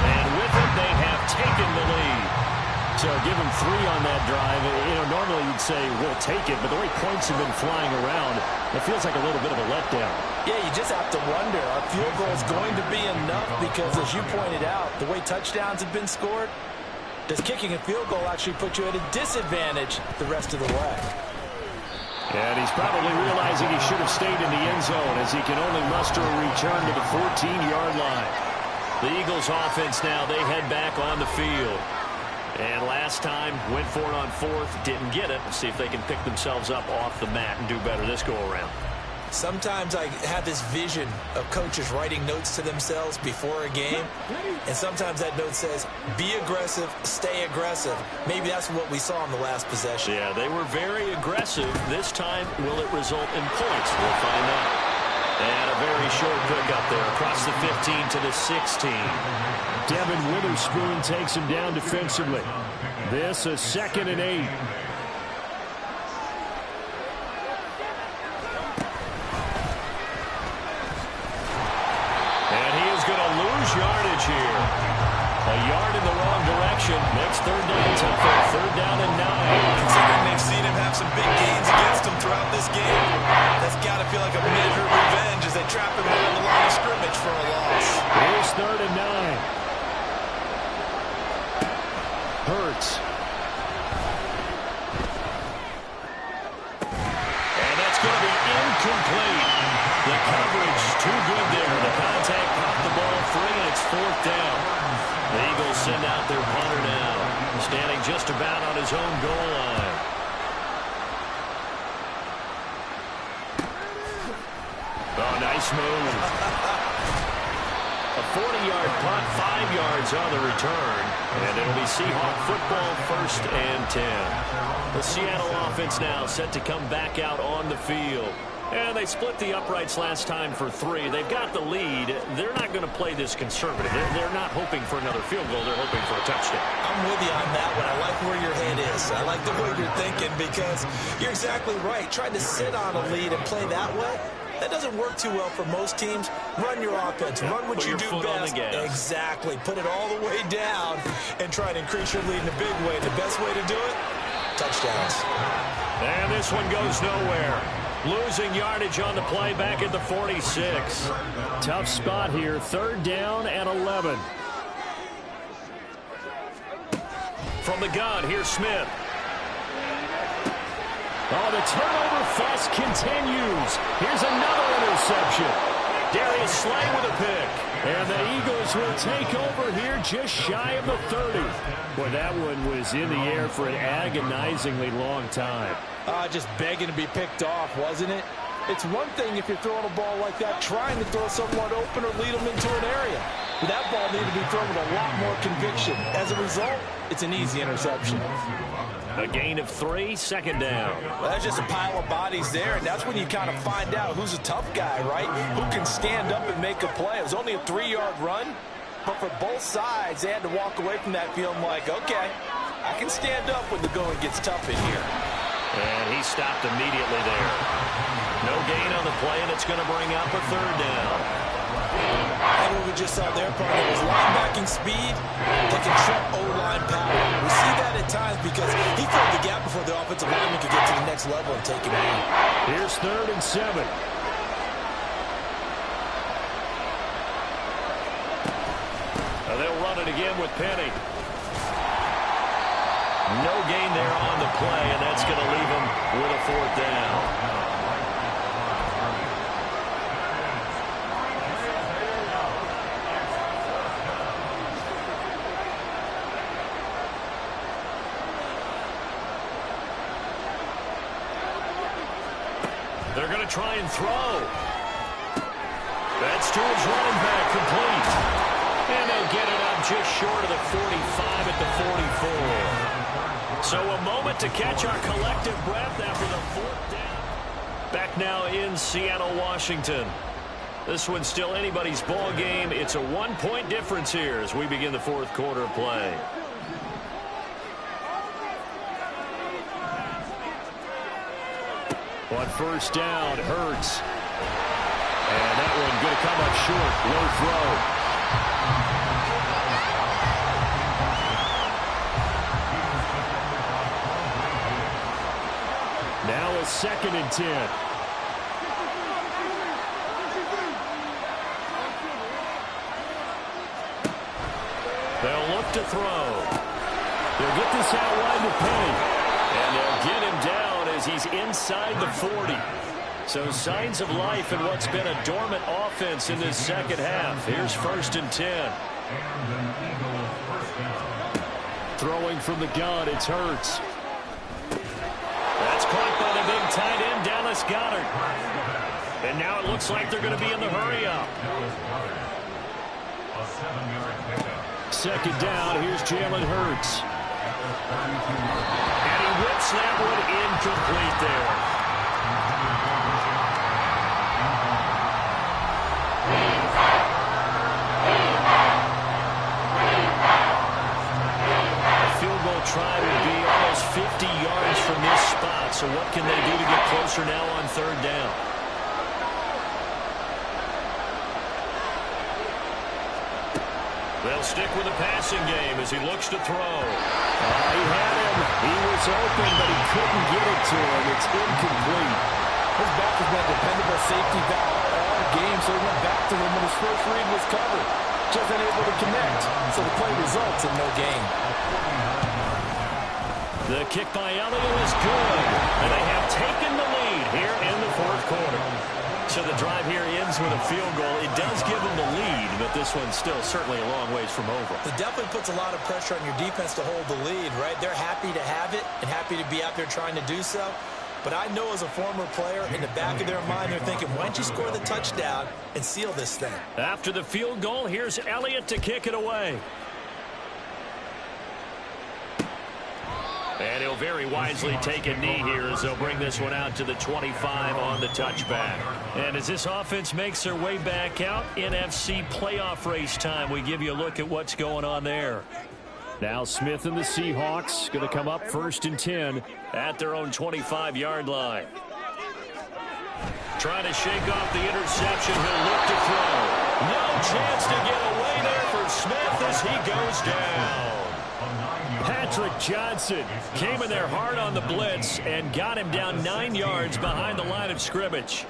And with it, they have taken the lead. So give him 3 on that drive. You know, normally you'd say, we'll take it, but the way points have been flying around, it feels like a little bit of a letdown. Yeah, you just have to wonder, are field goals going to be enough? Because as you pointed out, the way touchdowns have been scored, does kicking a field goal actually put you at a disadvantage the rest of the way? And he's probably realizing he should have stayed in the end zone as he can only muster a return to the 14-yard line. The Eagles offense now, they head back on the field. And last time, went for it on 4th, didn't get it. Let's see if they can pick themselves up off the mat and do better this go-around. Sometimes I have this vision of coaches writing notes to themselves before a game, and sometimes that note says, be aggressive, stay aggressive. Maybe that's what we saw in the last possession. Yeah, they were very aggressive. This time, will it result in points? We'll find out. And a very short pickup there across the 15 to the 16. Devin Witherspoon takes him down defensively. This a 2nd and 8. And he is going to lose yardage here. A yard in the wrong direction. Makes third down tougher. Third down and 9. Considering they've seen him have some big gains against him throughout this game, that's got to feel like a measure of revenge as they trap him on the line of scrimmage for a loss. Here's 3rd and 9. Hurts. And that's going to be incomplete. The coverage too good there. The contact popped the ball free, and it's 4th down. The Eagles send out their punter now, standing just about on his own goal line. Oh, nice move. A 40-yard punt, 5 yards on the return. And it'll be Seahawk football, 1st and 10. The Seattle offense now set to come back out on the field. And they split the uprights last time for 3. They've got the lead. They're not going to play this conservative. They're not hoping for another field goal. They're hoping for a touchdown. I'm with you on that one. I like where your head is. I like the way you're thinking because you're exactly right. Trying to sit on a lead and play that way, that doesn't work too well for most teams. Run your offense. Run what you do best. Exactly. Put it all the way down and try to increase your lead in a big way. The best way to do it, touchdowns. And this one goes nowhere. Losing yardage on the play back at the 46. Tough spot here. 3rd down and 11. From the gun, here's Smith. Oh, the turnover fuss continues. Here's another interception. Darius Slay with a pick. And the Eagles will take over here just shy of the 30. Boy, that one was in the air for an agonizingly long time. Just begging to be picked off, wasn't it? It's one thing if you're throwing a ball like that, trying to throw someone open or lead them into an area. But that ball needed to be thrown with a lot more conviction. As a result, it's an easy interception. A gain of 3, 2nd down. Well, that's just a pile of bodies there, and that's when you kind of find out who's a tough guy, right? Who can stand up and make a play. It was only a 3-yard run, but for both sides, they had to walk away from that feeling like, okay, I can stand up when the going gets tough in here. And he stopped immediately there. No gain on the play, and it's going to bring up a 3rd down. And what we just saw there, partner, was linebacking speed taking Trump O-line power. We see that at times because he filled the gap before the offensive lineman could get to the next level and take him on. Here's 3rd and 7. They'll run it again with Penny. No gain there on the play, and that's going to leave him with a 4th down. They're going to try and throw. That's to his running back, complete. And they'll get it up just short of the 45 at the 44. So a moment to catch our collective breath after the 4th down. Back now in Seattle, Washington. This one's still anybody's ball game. It's a 1-point difference here as we begin the 4th quarter of play. On 1st down, Hurts. And that one going to come up short. Low throw. Now a 2nd and 10. They'll look to throw. They'll get this out wide to Penny. And they'll get him down as he's inside the 40. So signs of life in what's been a dormant offense in this 2nd half. Here's 1st and 10. Throwing from the gun, it's Hurts. That's caught by the big tight end, Dallas Goedert. And now it looks like they're going to be in the hurry-up. 2nd down, here's Jalen Hurts. And he whips that one incomplete there. Try would be almost 50 yards from this spot. So what can they do to get closer now on 3rd down? They'll stick with the passing game as he looks to throw. He had him. He was open, but he couldn't get it to him. It's incomplete. His back has been a dependable safety valve all game, so he went back to him when his first read was covered. Just unable to connect, so the play results in no gain. The kick by Elliott is good, and they have taken the lead here in the 4th quarter. So the drive here ends with a field goal. It does give them the lead, but this one's still certainly a long ways from over. It definitely puts a lot of pressure on your defense to hold the lead, right? They're happy to have it and happy to be out there trying to do so. But I know as a former player, in the back of their mind, they're thinking, why don't you score the touchdown and seal this thing? After the field goal, here's Elliott to kick it away. And he'll very wisely take a knee here as they'll bring this one out to the 25 on the touchback. And as this offense makes their way back out, NFC playoff race time, we give you a look at what's going on there. Now Smith and the Seahawks going to come up 1st and 10 at their own 25-yard line. Trying to shake off the interception. He'll look to throw. No chance to get away there for Smith as he goes down. Patrick Johnson came in there hard on the blitz and got him down 9 yards behind the line of scrimmage.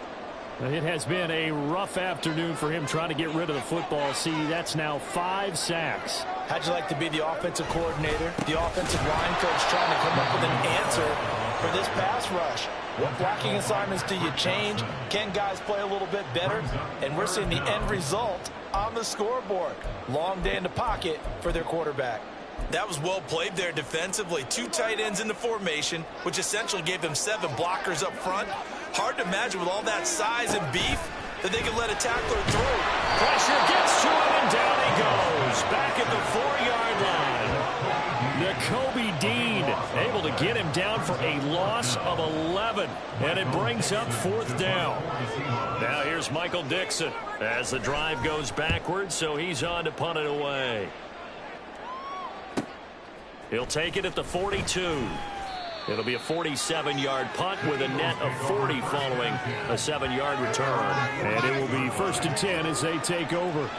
It has been a rough afternoon for him trying to get rid of the football. See, that's now 5 sacks. How'd you like to be the offensive coordinator, the offensive line coach trying to come up with an answer for this pass rush? What blocking assignments do you change? Can guys play a little bit better? And we're seeing the end result on the scoreboard. Long day in the pocket for their quarterback. That was well played there defensively. 2 tight ends in the formation, which essentially gave them 7 blockers up front. Hard to imagine with all that size and beef that they could let a tackler through. Pressure gets to him, and down he goes. Back at the 4-yard line. Nakobe Dean able to get him down for a loss of 11. And it brings up 4th down. Now here's Michael Dixon as the drive goes backwards, so he's on to punt it away. He'll take it at the 42. It'll be a 47-yard punt with a net of 40 following a 7-yard return. And it will be 1st and 10 as they take over.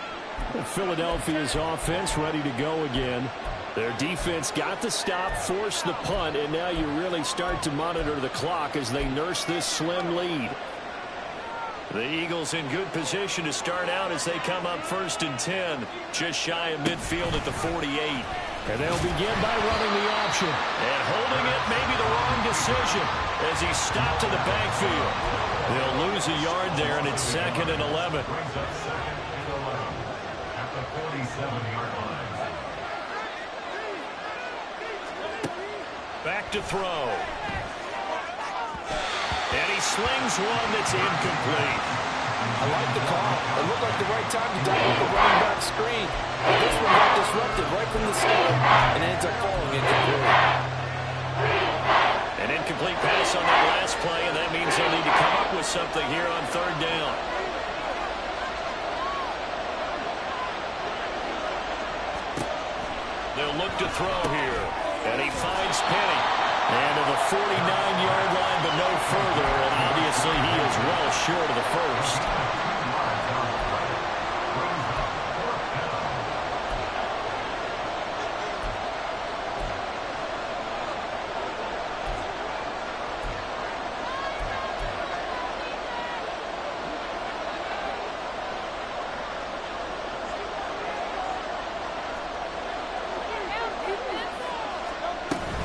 Philadelphia's offense ready to go again. Their defense got the stop, forced the punt, and now you really start to monitor the clock as they nurse this slim lead. The Eagles in good position to start out as they come up 1st and 10, just shy of midfield at the 48. And they'll begin by running the option. And holding it may be the wrong decision as he's stopped in the backfield. They'll lose a yard there, and it's 2nd and 11. Back to throw. And he slings one that's incomplete. I like the call. It looked like the right time to dive up the running back screen. But this one got disrupted right from the start and ends up falling incomplete. An incomplete pass on that last play, and that means they'll need to come up with something here on 3rd down. They'll look to throw here, and he finds Penny. And to the 49-yard line, but no further, and obviously he is well short of the first.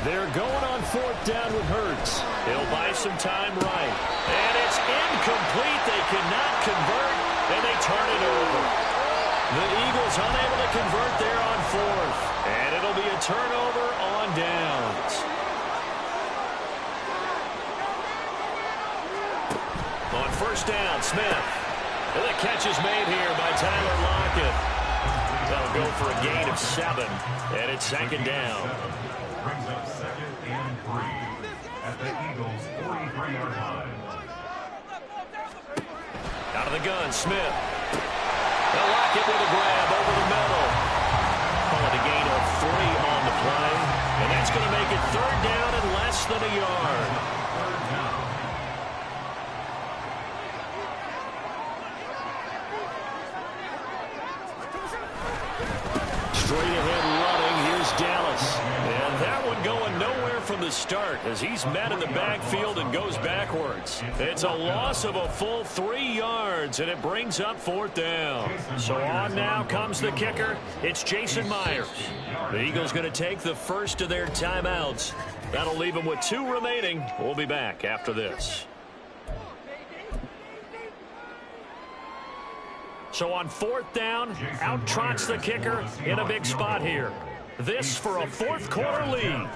They're going on 4th down with Hurts. He'll buy some time right. And it's incomplete. They cannot convert, and they turn it over. The Eagles unable to convert there on 4th. And it'll be a turnover on downs. On 1st down, Smith. And the catch is made here by Tyler Lockett. That'll go for a gain of 7, and it's 2nd down. Brings up 2nd and 3 at the Eagles' 43-yard line. Out of the gun, Smith. They'll lock it with a grab over the middle. Call it a gain of 3 on the play. And that's going to make it 3rd down and less than a yard. Straight ahead running, here's Dallas. And that one going nowhere from the start as he's met in the backfield and goes backwards. It's a loss of a full 3 yards, and it brings up 4th down. So on now comes the kicker. It's Jason Myers. The Eagles going to take the first of their timeouts. That'll leave them with 2 remaining. We'll be back after this. So on 4th down, out trots the kicker in a big spot here. This for a 4th quarter lead.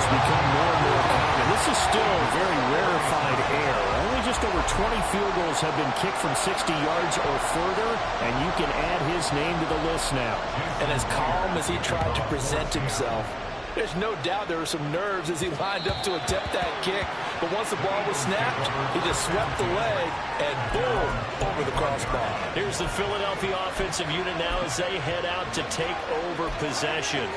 has become more and more common. This is still a very rarefied air. Only just over 20 field goals have been kicked from 60 yards or further, and you can add his name to the list now. And as calm as he tried to present himself, there's no doubt there were some nerves as he lined up to attempt that kick. But once the ball was snapped, he just swept the leg and boom, over the crossbar. Here's the Philadelphia offensive unit now as they head out to take over possession.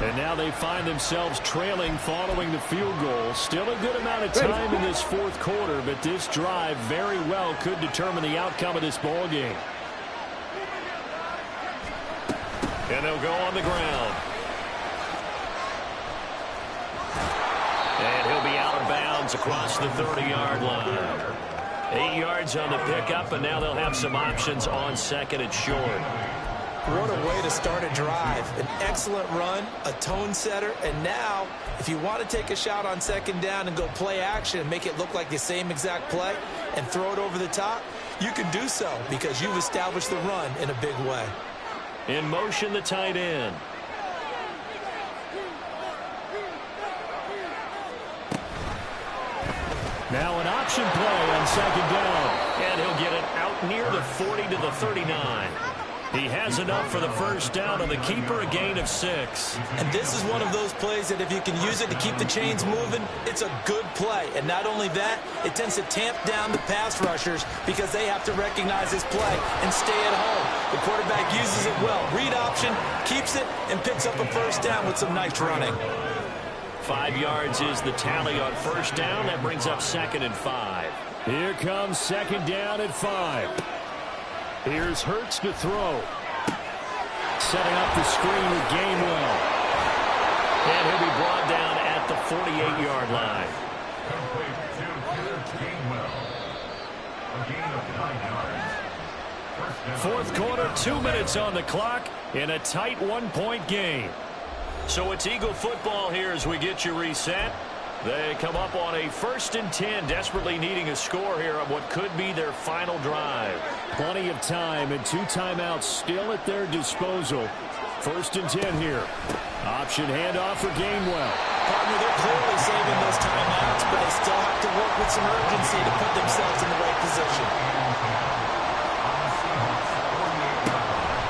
And now they find themselves trailing following the field goal. Still a good amount of time in this fourth quarter, but this drive very well could determine the outcome of this ball game. And they'll go on the ground. And he'll be out of bounds across the 30-yard line. 8 yards on the pickup, and now they'll have some options on second and short. What a way to start a drive. An excellent run, a tone setter, and now if you want to take a shot on second down and go play action and make it look like the same exact play and throw it over the top, you can do so because you've established the run in a big way. In motion, the tight end. Now an option play on second down. And he'll get it out near the 40 to the 39. He has enough for the first down on the keeper, a gain of 6. And this is one of those plays that if you can use it to keep the chains moving, it's a good play. And not only that, it tends to tamp down the pass rushers because they have to recognize this play and stay at home. The quarterback uses it well. Read option, keeps it, and picks up a first down with some nice running. 5 yards is the tally on first down. That brings up second and 5. Here comes second down at 5. Here's Hurts to throw. Setting up the screen with Gainwell. And he'll be brought down at the 48-yard line. Fourth quarter, 2 minutes on the clock in a tight one-point game. So it's Eagle football here as we get you reset. They come up on a 1st and 10, desperately needing a score here on what could be their final drive. Plenty of time and 2 timeouts still at their disposal. 1st and 10 here. Option handoff for Gainwell. Partner, they're clearly saving those timeouts, but they still have to work with some urgency to put themselves in the right position.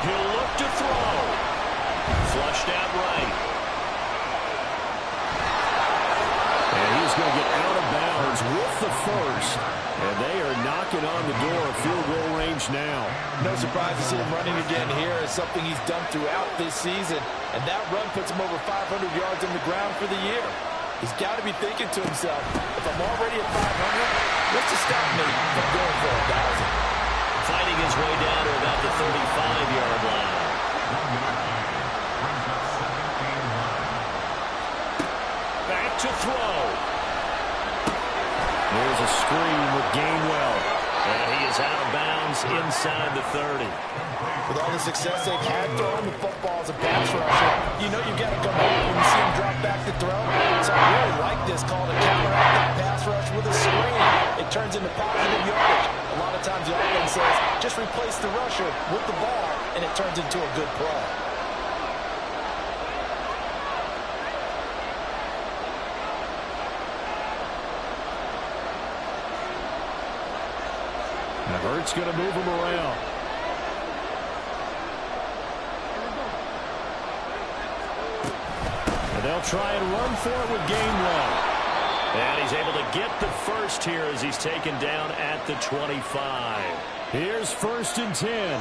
He'll look to throw. Flushed out right. And he's going to get out of bounds with the first. And they are knocking on the door of field goal range now. No surprise to see him running again here. It's something he's done throughout this season. And that run puts him over 500 yards on the ground for the year. He's got to be thinking to himself, if I'm already at 500, what's to stop me from going for 1,000? Fighting his way down to about the 35-yard line. Back to throw. There's a screen with Gainwell. And he is out of bounds inside the 30. With all the success they've had throwing the football as a pass rusher, you know you've got to come home when you see him drop back to throw. So I really like this call to counteract that pass rush with a screen. It turns into positive yardage. A lot of times the offense says, just replace the rusher with the ball, and it turns into a good play. Now Hurts going to move him around. And they'll try and run for it with Gainwell. And he's able to get the first here as he's taken down at the 25. Here's 1st and 10.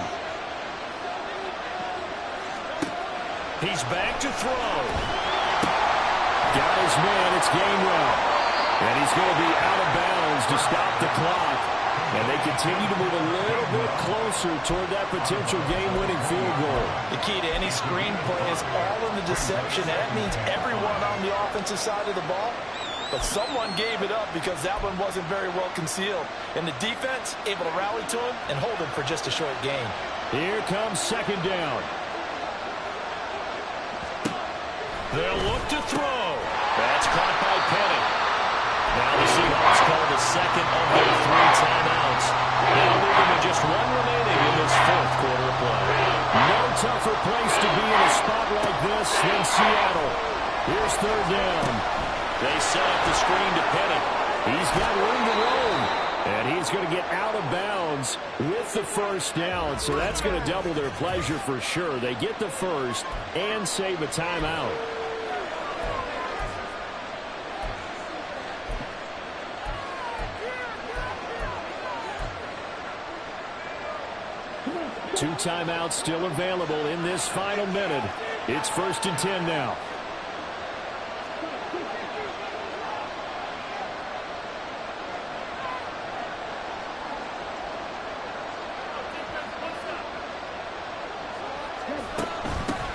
He's back to throw. Got his man, it's Gainwell. And he's going to be out of bounds to stop the clock. And they continue to move a little bit closer toward that potential game-winning field goal. The key to any screen play is all in the deception. And that means everyone on the offensive side of the ball. But someone gave it up because that one wasn't very well concealed. And the defense able to rally to him and hold him for just a short gain. Here comes second down. They'll look to throw. That's caught by Penny. Now the Seahawks call the second of their 3 timeouts. Now leaving with just 1 remaining in this fourth quarter of play. No tougher place to be in a spot like this than Seattle. Here's third down. They set up the screen to pin it. He's got room to roam. And he's going to get out of bounds with the first down. So that's going to double their pleasure for sure. They get the first and save a timeout. Two timeouts still available in this final minute. It's 1st and 10 now.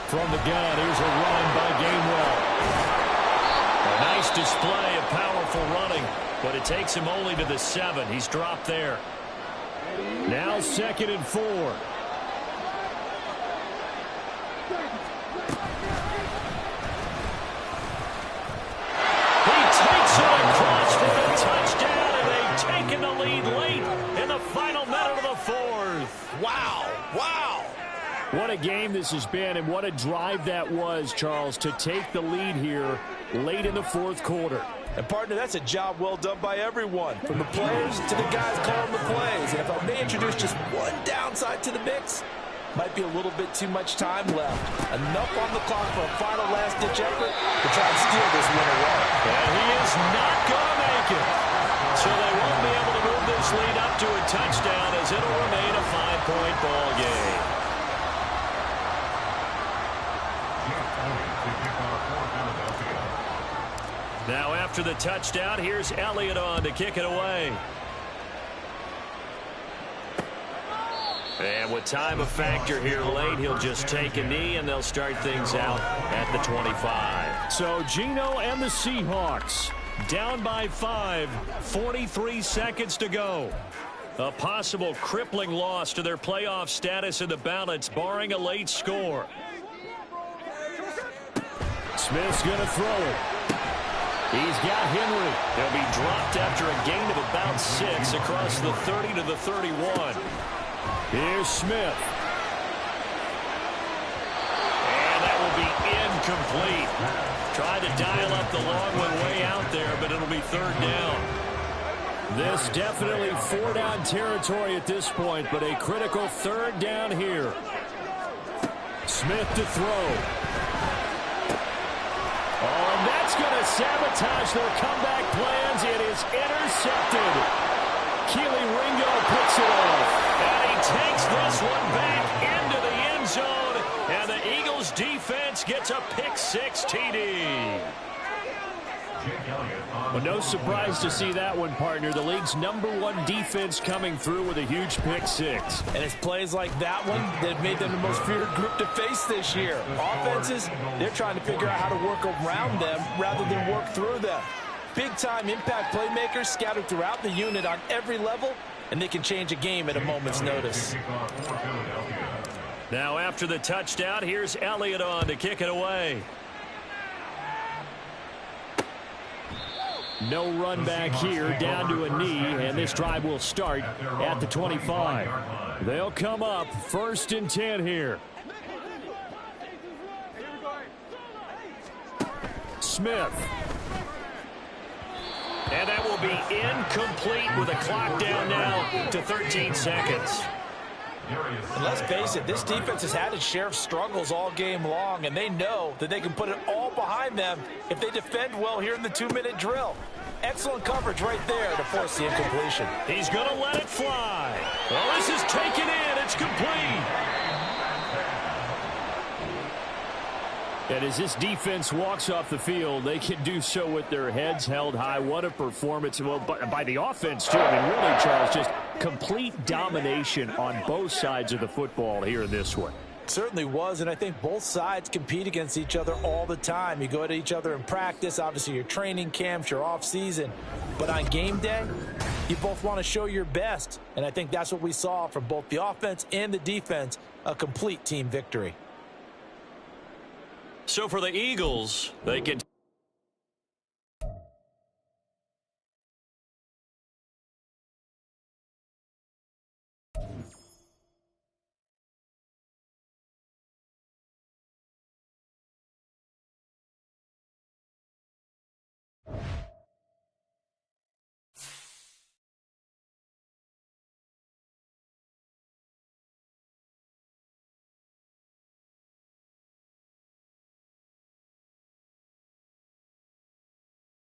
From the gun, here's a run by Gainwell. A nice display of powerful running, but it takes him only to the 7. He's dropped there. Now 2nd and 4. He takes it across for the touchdown, and they've taken the lead late in the final minute of the 4th. Wow. Wow. What a game this has been, and what a drive that was, Charles, to take the lead here late in the 4th quarter. And, partner, that's a job well done by everyone, from the players to the guys calling the plays. And if I may introduce just one downside to the mix, might be a little bit too much time left. Enough on the clock for a final last-ditch effort to try and steal this win away. And he is not going to make it. So they won't be able to move this lead up to a touchdown, as it'll remain a 5-point ball game. Now after the touchdown, here's Elliott on to kick it away. And with time a factor here late, he'll just take a knee, and they'll start things out at the 25. So Geno and the Seahawks down by 5, 43 seconds to go. A possible crippling loss to their playoff status in the balance, barring a late score. Smith's going to throw it. He's got Henry. He'll be dropped after a gain of about 6 across the 30 to the 31. Here's Smith. And that will be incomplete. Tried to dial up the long one way out there, but it'll be 3rd down. This definitely 4-down territory at this point, but a critical 3rd down here. Smith to throw. Oh, and that's going to sabotage their comeback plans. It is intercepted. Keely Ringo picks it off. And he takes this one back into the end zone. And the Eagles defense gets a pick-6 TD. Well, no surprise to see that one, partner. The league's #1 defense coming through with a huge pick-6. And it's plays like that one that made them the most feared group to face this year. Offenses, they're trying to figure out how to work around them rather than work through them. Big-time impact playmakers scattered throughout the unit on every level, and they can change a game at a moment's notice. Now after the touchdown, here's Elliott on to kick it away. No run back here, down to a knee, and this drive will start at the 25. They'll come up 1st and 10 here. Smith. And that will be incomplete with a clock down now to 13 seconds. And let's face it, this defense has had its share of struggles all game long, and they know that they can put it all behind them if they defend well here in the 2-minute drill. Excellent coverage right there to force the incompletion. He's going to let it fly. Well, this is taken in. It's complete. And as this defense walks off the field, they can do so with their heads held high. What a performance. Well, by the offense, too. I mean, really, Charles, just complete domination on both sides of the football here in this one. Certainly was, and I think both sides compete against each other all the time. You go at each other in practice, obviously your training camps, your off season, but on game day, you both want to show your best, and I think that's what we saw from both the offense and the defense, a complete team victory. So for the Eagles, they can